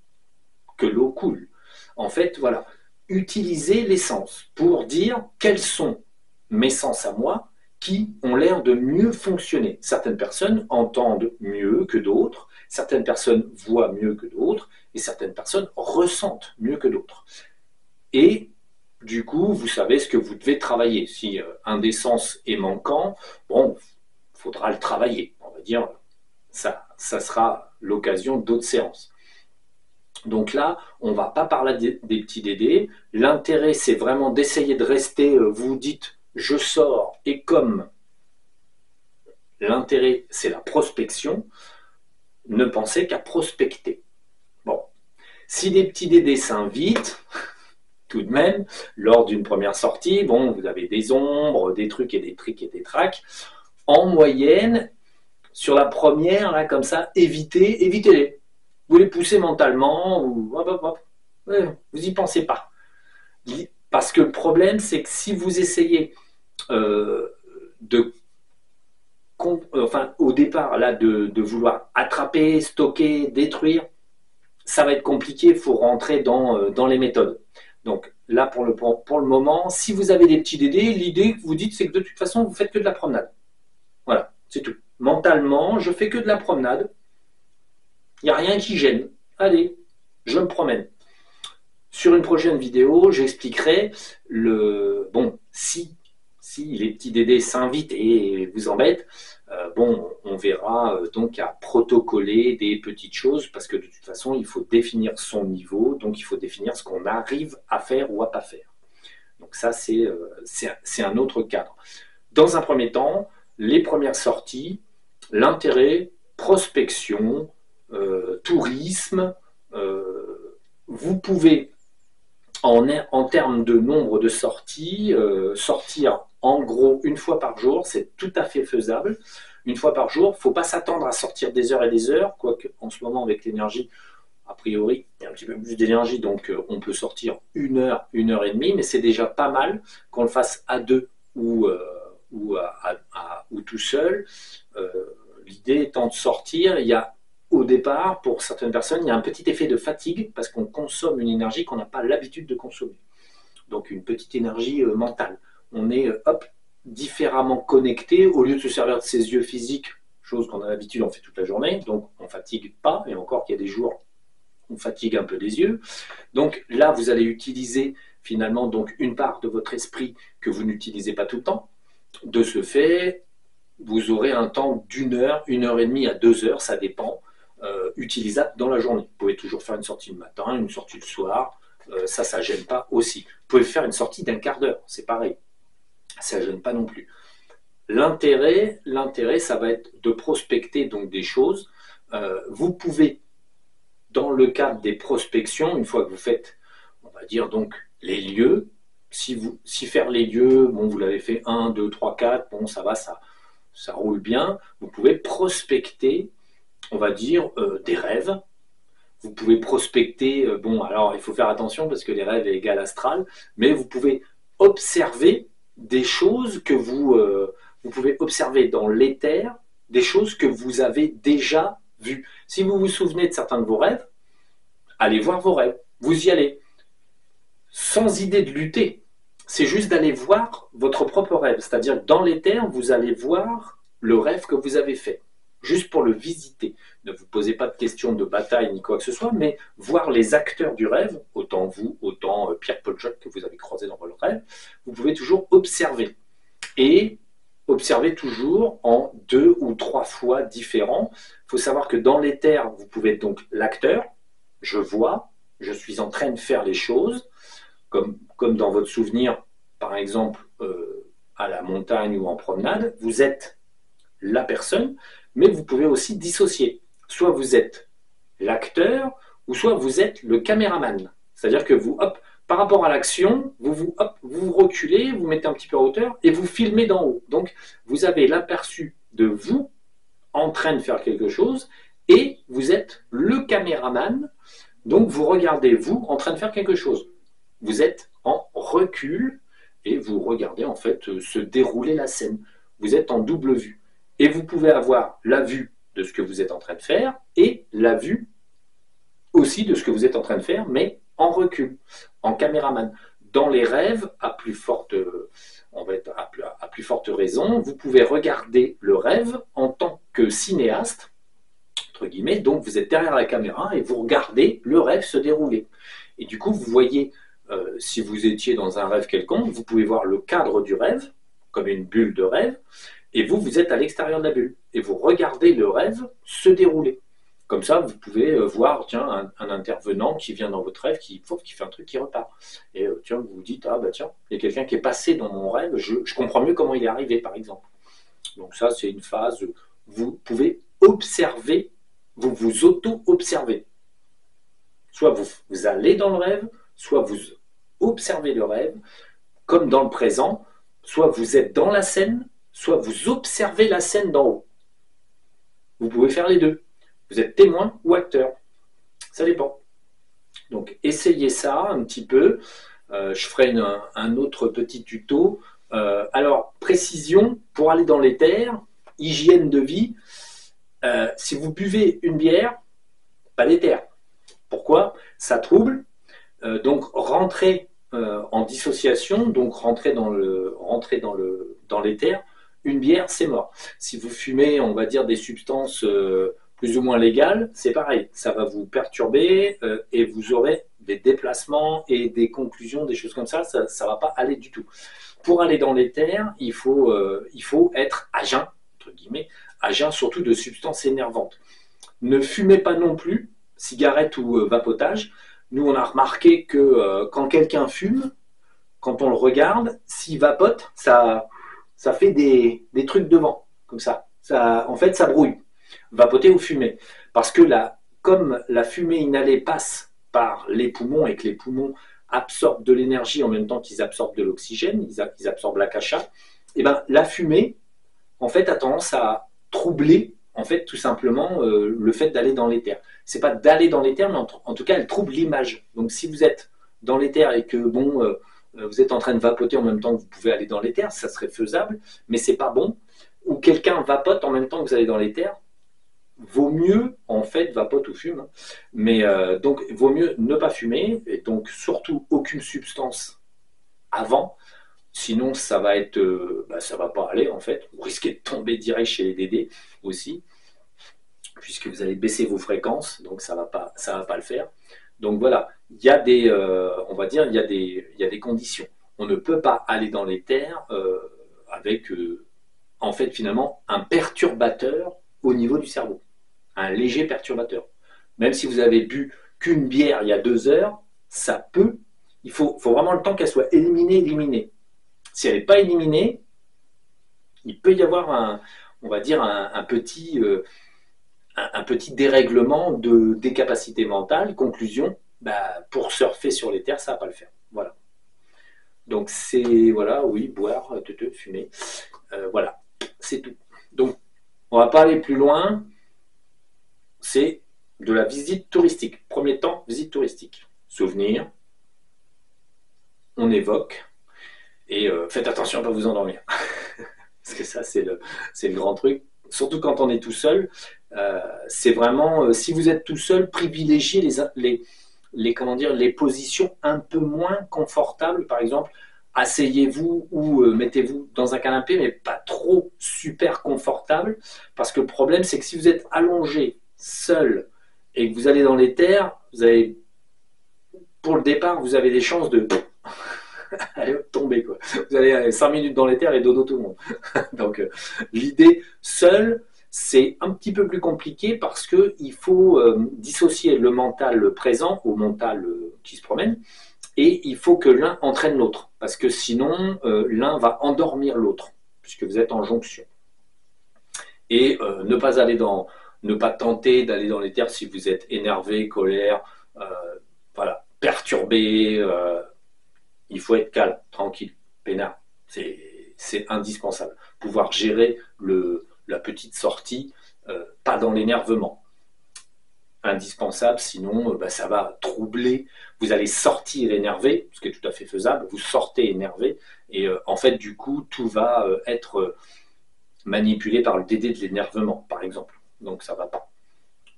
que l'eau coule? En fait, voilà, utiliser les sens pour dire quels sont mes sens à moi, qui ont l'air de mieux fonctionner. Certaines personnes entendent mieux que d'autres, certaines personnes voient mieux que d'autres, et certaines personnes ressentent mieux que d'autres. Et du coup, vous savez ce que vous devez travailler. Si un des sens est manquant, bon, il faudra le travailler. On va dire, ça sera l'occasion d'autres séances. Donc là, on ne va pas parler des petits dédés. L'intérêt, c'est vraiment d'essayer de rester, vous dites, je sors, et comme l'intérêt, c'est la prospection, ne pensez qu'à prospecter. Bon, si des petits dédés s'invitent, tout de même, lors d'une première sortie, bon, vous avez des ombres, des trucs et des trics et des tracs. En moyenne, sur la première, là, comme ça, évitez-les. Vous les poussez mentalement, ou vous n'y pensez pas. Parce que le problème, c'est que si vous essayez au départ, là, de vouloir attraper, stocker, détruire, ça va être compliqué, il faut rentrer dans les méthodes. Donc là, pour le moment, si vous avez des petits dédés, l'idée que vous dites, c'est que de toute façon, vous faites que de la promenade. Voilà, c'est tout. Mentalement, je fais que de la promenade. Il n'y a rien qui gêne. Allez, je me promène. Sur une prochaine vidéo, j'expliquerai si les petits dédés s'invitent et vous embêtent, on verra donc à protocoler des petites choses parce que de toute façon, il faut définir son niveau, donc il faut définir ce qu'on arrive à faire ou à pas faire. Donc ça, c'est un autre cadre. Dans un premier temps, les premières sorties, l'intérêt, prospection, tourisme, vous pouvez en termes de nombre de sorties, sortir en gros une fois par jour, c'est tout à fait faisable. Une fois par jour, il ne faut pas s'attendre à sortir des heures et des heures, quoique en ce moment avec l'énergie, a priori, il y a un petit peu plus d'énergie, donc on peut sortir 1 heure et demie, mais c'est déjà pas mal qu'on le fasse à deux ou tout seul. L'idée étant de sortir, il y a au départ, pour certaines personnes, il y a un petit effet de fatigue parce qu'on consomme une énergie qu'on n'a pas l'habitude de consommer. Donc une petite énergie mentale. On est différemment connecté. Au lieu de se servir de ses yeux physiques, chose qu'on a l'habitude, on fait toute la journée, donc on ne fatigue pas, et encore qu'il y a des jours où on fatigue un peu les yeux. Donc là, vous allez utiliser finalement donc une part de votre esprit que vous n'utilisez pas tout le temps. De ce fait, vous aurez un temps d'1 heure, 1 heure et demie à 2 heures, ça dépend, utilisable dans la journée. Vous pouvez toujours faire une sortie le matin, une sortie le soir, ça ne gêne pas aussi. Vous pouvez faire une sortie d'1/4 d'heure, c'est pareil, ça ne gêne pas non plus. L'intérêt, ça va être de prospecter donc des choses. Vous pouvez, dans le cadre des prospections, une fois que vous faites, on va dire donc les lieux, si faire les lieux, bon, vous l'avez fait 1, 2, 3, 4, bon, ça va, ça roule bien, vous pouvez prospecter, on va dire, des rêves. Vous pouvez prospecter, alors il faut faire attention parce que les rêves est égal astral, mais vous pouvez observer des choses que vous pouvez observer dans l'éther, des choses que vous avez déjà vues. Si vous vous souvenez de certains de vos rêves, allez voir vos rêves, vous y allez. Sans idée de lutter, c'est juste d'aller voir votre propre rêve. C'est-à-dire que dans l'éther, vous allez voir le rêve que vous avez fait, juste pour le visiter. Ne vous posez pas de questions de bataille ni quoi que ce soit, mais voir les acteurs du rêve, autant vous, autant Pierre Podjoc que vous avez croisé dans votre rêve, vous pouvez toujours observer. Et observer toujours en 2 ou 3 fois différents. Il faut savoir que dans l'éther, vous pouvez être donc l'acteur, je vois, je suis en train de faire les choses, comme dans votre souvenir, par exemple, à la montagne ou en promenade, vous êtes la personne, mais vous pouvez aussi dissocier. Soit vous êtes l'acteur, ou soit vous êtes le caméraman. C'est-à-dire que vous, par rapport à l'action, vous reculez, vous mettez un petit peu en hauteur et vous filmez d'en haut. Donc, vous avez l'aperçu de vous en train de faire quelque chose et vous êtes le caméraman. Donc, vous regardez vous en train de faire quelque chose. Vous êtes en recul et vous regardez en fait se dérouler la scène. Vous êtes en double vue. Et vous pouvez avoir la vue de ce que vous êtes en train de faire et la vue aussi de ce que vous êtes en train de faire, mais en recul, en caméraman. Dans les rêves, à plus forte forte raison, vous pouvez regarder le rêve en tant que cinéaste, entre guillemets, donc vous êtes derrière la caméra et vous regardez le rêve se dérouler. Et du coup, vous voyez, si vous étiez dans un rêve quelconque, vous pouvez voir le cadre du rêve, comme une bulle de rêve, et vous êtes à l'extérieur de la bulle. Et vous regardez le rêve se dérouler. Comme ça, vous pouvez voir tiens, un intervenant qui vient dans votre rêve, qui fait un truc qui repart. Et tiens, vous vous dites, ah bah tiens, il y a quelqu'un qui est passé dans mon rêve, je comprends mieux comment il est arrivé, par exemple. Donc ça, c'est une phase où vous pouvez observer, vous vous auto-observez. Soit vous allez dans le rêve, soit vous observez le rêve, comme dans le présent, soit vous êtes dans la scène, soit vous observez la scène d'en haut. Vous pouvez faire les deux. Vous êtes témoin ou acteur. Ça dépend. Donc, essayez ça un petit peu. Je ferai un autre petit tuto. Alors, précision, pour aller dans l'éther, hygiène de vie, si vous buvez une bière, pas d'éther. Pourquoi? Ça trouble. Donc, rentrez en dissociation, donc rentrez dans l'éther. Une bière, c'est mort. Si vous fumez, on va dire, des substances plus ou moins légales, c'est pareil. Ça va vous perturber et vous aurez des déplacements et des conclusions, des choses comme ça. Ça ne va pas aller du tout. Pour aller dans l'éther, il faut être à jeun, entre guillemets, à jeun surtout de substances énervantes. Ne fumez pas non plus, cigarette ou vapotage. Nous, on a remarqué que quand quelqu'un fume, quand on le regarde, s'il vapote, ça fait des trucs devant, comme ça. En fait, ça brouille. Vapoter ou fumer. Parce que comme la fumée inhalée passe par les poumons et que les poumons absorbent de l'énergie en même temps qu'ils absorbent de l'oxygène, ils absorbent l'akasha, et ben la fumée, en fait, a tendance à troubler, en fait, tout simplement, le fait d'aller dans l'éther. C'est pas d'aller dans l'éther, mais en tout cas, elle trouble l'image. Donc, si vous êtes dans l'éther et que, vous êtes en train de vapoter en même temps que vous pouvez aller dans l'éther, ça serait faisable, mais c'est pas bon. Ou quelqu'un vapote en même temps que vous allez dans l'éther, vaut mieux, en fait, vapote ou fume, mais donc, vaut mieux ne pas fumer, et donc, surtout, aucune substance avant, sinon, ça va ça va pas aller, en fait. Vous risquez de tomber direct chez les Dédés aussi, puisque vous allez baisser vos fréquences, donc ça va pas le faire. Donc voilà, il y a on va dire, il y a des conditions. On ne peut pas aller dans l'éther avec, en fait, finalement, un perturbateur au niveau du cerveau. Un léger perturbateur. Même si vous avez bu qu'une bière il y a 2 heures, ça peut, il faut vraiment le temps qu'elle soit éliminée. Si elle n'est pas éliminée, il peut y avoir on va dire un petit dérèglement des capacités mentales. Conclusion, pour surfer sur les terres, ça ne va pas le faire. Voilà. Donc voilà, oui, boire, fumer. Voilà, c'est tout. Donc, on ne va pas aller plus loin. C'est de la visite touristique. Premier temps, visite touristique. Souvenir, on évoque, et faites attention à ne pas vous endormir. Parce que ça, c'est le grand truc. Surtout quand on est tout seul, c'est vraiment, si vous êtes tout seul, privilégiez les positions un peu moins confortables. Par exemple, asseyez-vous ou mettez-vous dans un canapé, mais pas trop super confortable. Parce que le problème, c'est que si vous êtes allongé, seul, et que vous allez dans l'éther, pour le départ, vous avez des chances de allez tomber, quoi. Vous allez 5 minutes dans l'éther et dodo tout le monde. Donc l'idée seule, c'est un petit peu plus compliqué parce qu'il faut dissocier le mental présent au mental qui se promène, et il faut que l'un entraîne l'autre, parce que sinon l'un va endormir l'autre, puisque vous êtes en jonction. Et ne pas tenter d'aller dans l'éther si vous êtes énervé, colère, voilà, perturbé. Il faut être calme, tranquille, peinard. C'est indispensable. Pouvoir gérer la petite sortie, pas dans l'énervement. Indispensable, sinon ça va troubler. Vous allez sortir énervé, ce qui est tout à fait faisable. Vous sortez énervé, et en fait, du coup, tout va être manipulé par le Dédé de l'énervement, par exemple. Donc, ça ne va pas.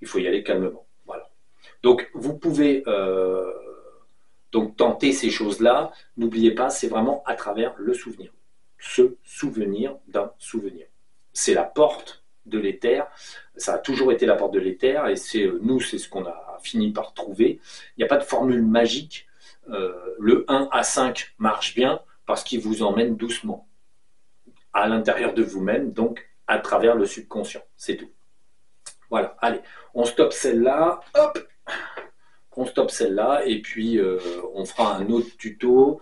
Il faut y aller calmement. Voilà. Donc, vous pouvez donc tenter ces choses-là. N'oubliez pas, c'est vraiment à travers le souvenir. se souvenir d'un souvenir. C'est la porte de l'éther, ça a toujours été la porte de l'éther, et nous, c'est ce qu'on a fini par trouver. Il n'y a pas de formule magique. Le 1 à 5 marche bien parce qu'il vous emmène doucement à l'intérieur de vous-même, donc à travers le subconscient. C'est tout. Voilà, allez, on stoppe celle-là, hop, on stoppe celle-là, et puis on fera un autre tuto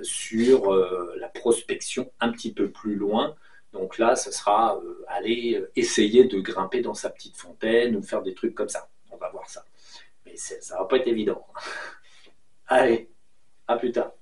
sur la prospection un petit peu plus loin. Donc là, ce sera aller essayer de grimper dans sa petite fontaine ou faire des trucs comme ça. On va voir ça. Mais ça va pas être évident. Allez, à plus tard.